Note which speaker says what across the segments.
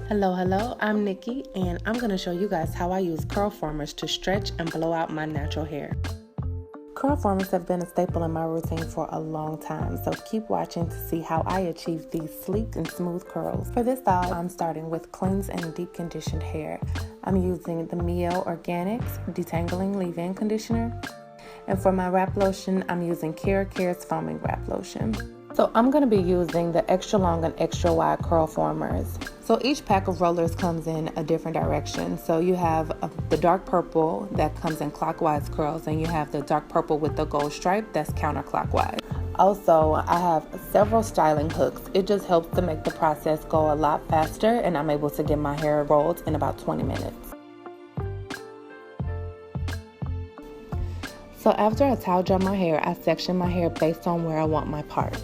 Speaker 1: Hello, I'm Nikki, and I'm going to show you guys how I use Curlformers to stretch and blow out my natural hair. Curlformers have been a staple in my routine for a long time, so keep watching to see how I achieve these sleek and smooth curls. For this style, I'm starting with cleansed and deep conditioned hair. I'm using the Mielle Organics Detangling Leave-In Conditioner. And for my wrap lotion, I'm using Care's Foaming Wrap Lotion. So I'm going to be using the extra long and extra wide Curlformers. So each pack of rollers comes in a different direction. So you have the dark purple that comes in clockwise curls, and you have the dark purple with the gold stripe that's counterclockwise. Also, I have several styling hooks. It just helps to make the process go a lot faster, and I'm able to get my hair rolled in about 20 minutes. So after I towel dry my hair, I section my hair based on where I want my part.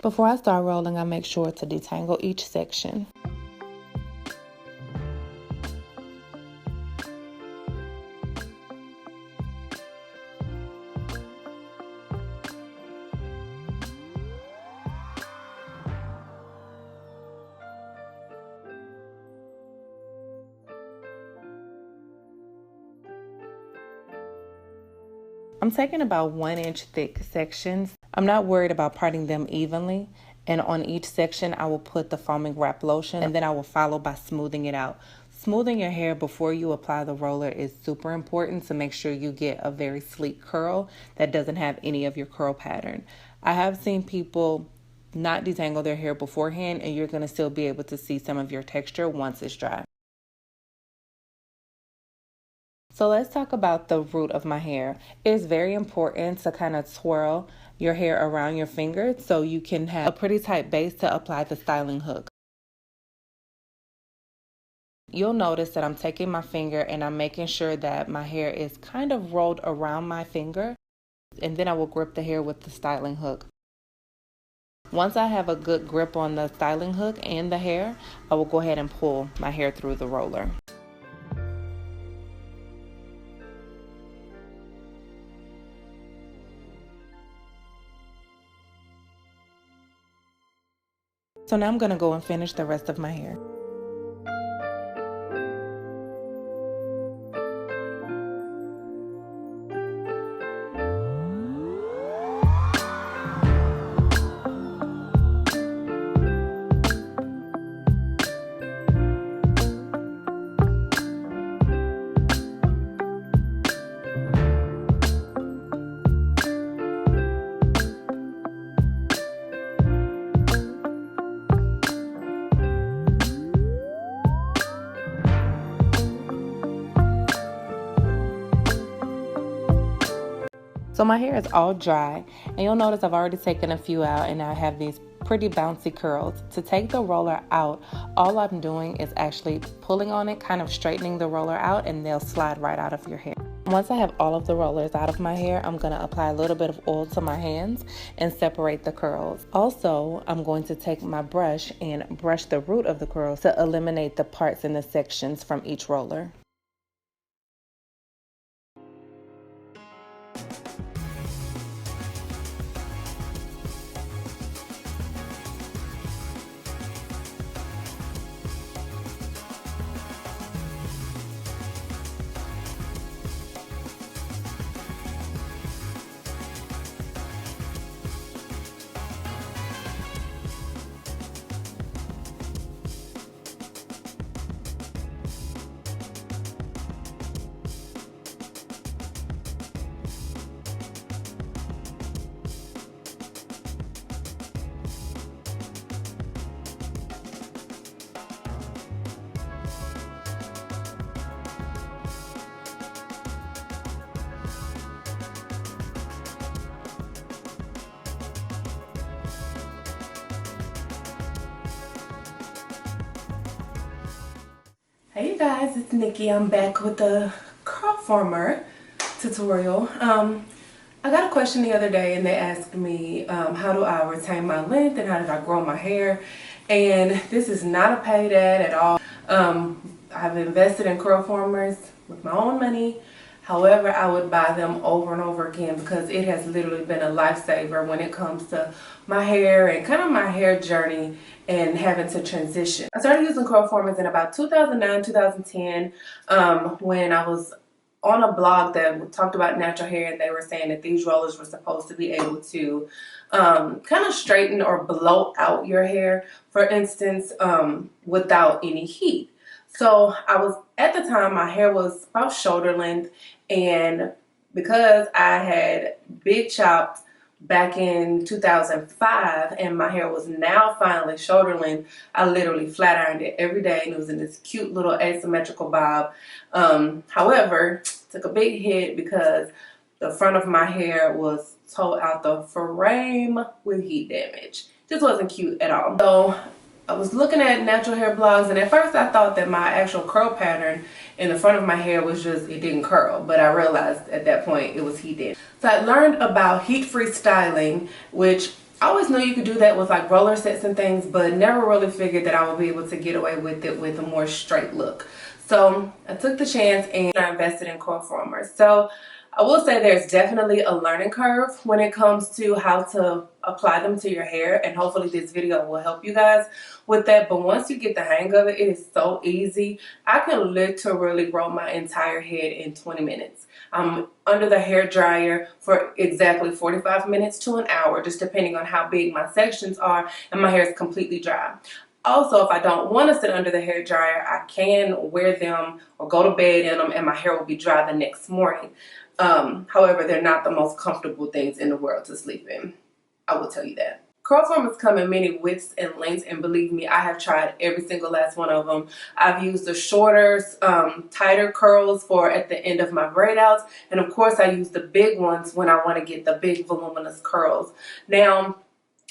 Speaker 1: Before I start rolling, I make sure to detangle each section. I'm taking about 1 inch thick sections. I'm not worried about parting them evenly, and on each section I will put the foaming wrap lotion, and then I will follow by smoothing it out. Smoothing your hair before you apply the roller is super important to make sure you get a very sleek curl that doesn't have any of your curl pattern. I have seen people not detangle their hair beforehand, and you're going to still be able to see some of your texture once it's dry. So let's talk about the root of my hair. It's very important to kind of twirl your hair around your fingers so you can have a pretty tight base to apply the styling hook. You'll notice that I'm taking my finger and I'm making sure that my hair is kind of rolled around my finger, and then I will grip the hair with the styling hook. Once I have a good grip on the styling hook and the hair, I will go ahead and pull my hair through the roller. So now I'm going to go and finish the rest of my hair. So my hair is all dry, and you'll notice I've already taken a few out, and I have these pretty bouncy curls. To take the roller out, all I'm doing is actually pulling on it, kind of straightening the roller out, and they'll slide right out of your hair. Once I have all of the rollers out of my hair, I'm going to apply a little bit of oil to my hands and separate the curls. Also, I'm going to take my brush and brush the root of the curls to eliminate the parts and the sections from each roller. Hey you guys, it's Nikki. I'm back with the Curlformer tutorial. I got a question the other day and they asked me how do I retain my length and how did I grow my hair, and this is not a paid ad at all. I've invested in Curlformers with my own money. However, I would buy them over and over again because it has literally been a lifesaver when it comes to my hair and kind of my hair journey and having to transition. I started using Curlformers in about 2009, 2010 when I was on a blog that talked about natural hair, and they were saying that these rollers were supposed to be able to kind of straighten or blow out your hair, for instance, without any heat. So I was, at the time, my hair was about shoulder length, and because I had big chopped back in 2005 and my hair was now finally shoulder length, I literally flat ironed it every day, and it was in this cute little asymmetrical bob. However, took a big hit because the front of my hair was tore out the frame with heat damage. This wasn't cute at all. So I was looking at natural hair blogs, and at first I thought that my actual curl pattern in the front of my hair was just, it didn't curl, but I realized at that point it was heat damage. So I learned about heat-free styling, which I always knew you could do that with like roller sets and things, but never really figured that I would be able to get away with it with a more straight look. So I took the chance and I invested in Curlformers. So I will say there's definitely a learning curve when it comes to how to apply them to your hair, and hopefully this video will help you guys with that. But once you get the hang of it, it is so easy. I can literally roll my entire head in 20 minutes. I'm under the hair dryer for exactly 45 minutes to an hour, just depending on how big my sections are, and my hair is completely dry. Also, if I don't want to sit under the hair dryer, I can wear them or go to bed in them and my hair will be dry the next morning. However, they're not the most comfortable things in the world to sleep in. I will tell you that. Curlformers come in many widths and lengths, and believe me, I have tried every single last one of them. I've used the shorter, tighter curls for at the end of my braid outs, and of course I use the big ones when I want to get the big voluminous curls. Now,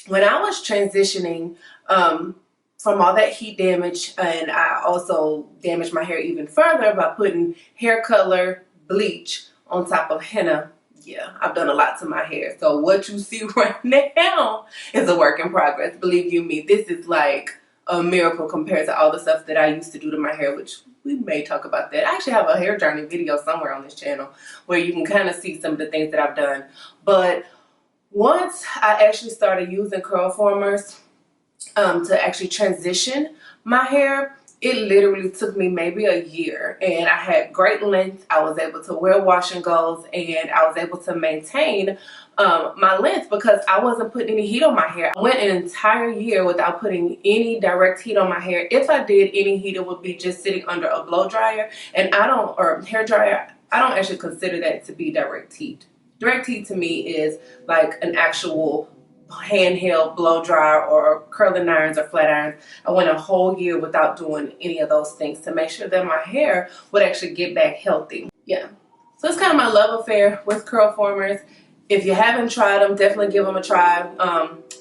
Speaker 1: when I was transitioning from all that heat damage, and I also damaged my hair even further by putting hair color bleach on top of henna. Yeah, I've done a lot to my hair. So what you see right now is a work in progress. Believe you me, this is like a miracle compared to all the stuff that I used to do to my hair, which we may talk about that. I actually have a hair journey video somewhere on this channel where you can kind of see some of the things that I've done. But once I actually started using Curlformers to actually transition my hair, it literally took me maybe a year, and I had great length. I was able to wear wash and goes, and I was able to maintain my length because I wasn't putting any heat on my hair. I went an entire year without putting any direct heat on my hair. If I did any heat, it would be just sitting under a blow dryer, and or hair dryer. I don't actually consider that to be direct heat. Direct heat to me is like an actual handheld blow dryer or curling irons or flat irons. I went a whole year without doing any of those things to make sure that my hair would actually get back healthy. Yeah, so it's kind of my love affair with Curlformers. If you haven't tried them, definitely give them a try.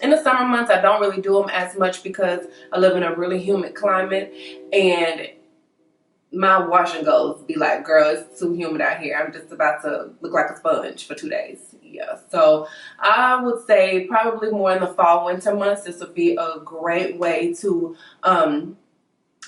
Speaker 1: In the summer months, I don't really do them as much because I live in a really humid climate, and my wash and goes be like, girl, it's too humid out here. I'm just about to look like a sponge for 2 days. Yeah, so I would say probably more in the fall, winter months, this would be a great way to kind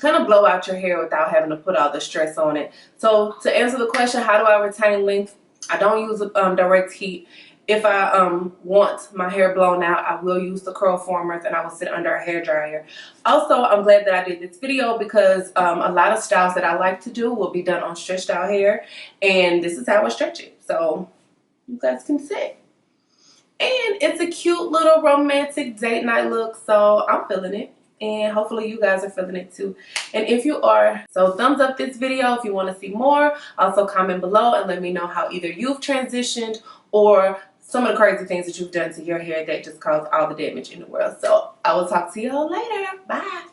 Speaker 1: of blow out your hair without having to put all the stress on it. So to answer the question, how do I retain length? I don't use direct heat. If I want my hair blown out, I will use the Curlformers, and I will sit under a hair dryer. Also, I'm glad that I did this video because a lot of styles that I like to do will be done on stretched out hair, and this is how I stretch it. So you guys can see. And it's a cute little romantic date night look, so I'm feeling it. And hopefully you guys are feeling it too. And if you are, so thumbs up this video if you want to see more. Also comment below and let me know how either you've transitioned or some of the crazy things that you've done to your hair that just caused all the damage in the world. So I will talk to y'all later. Bye.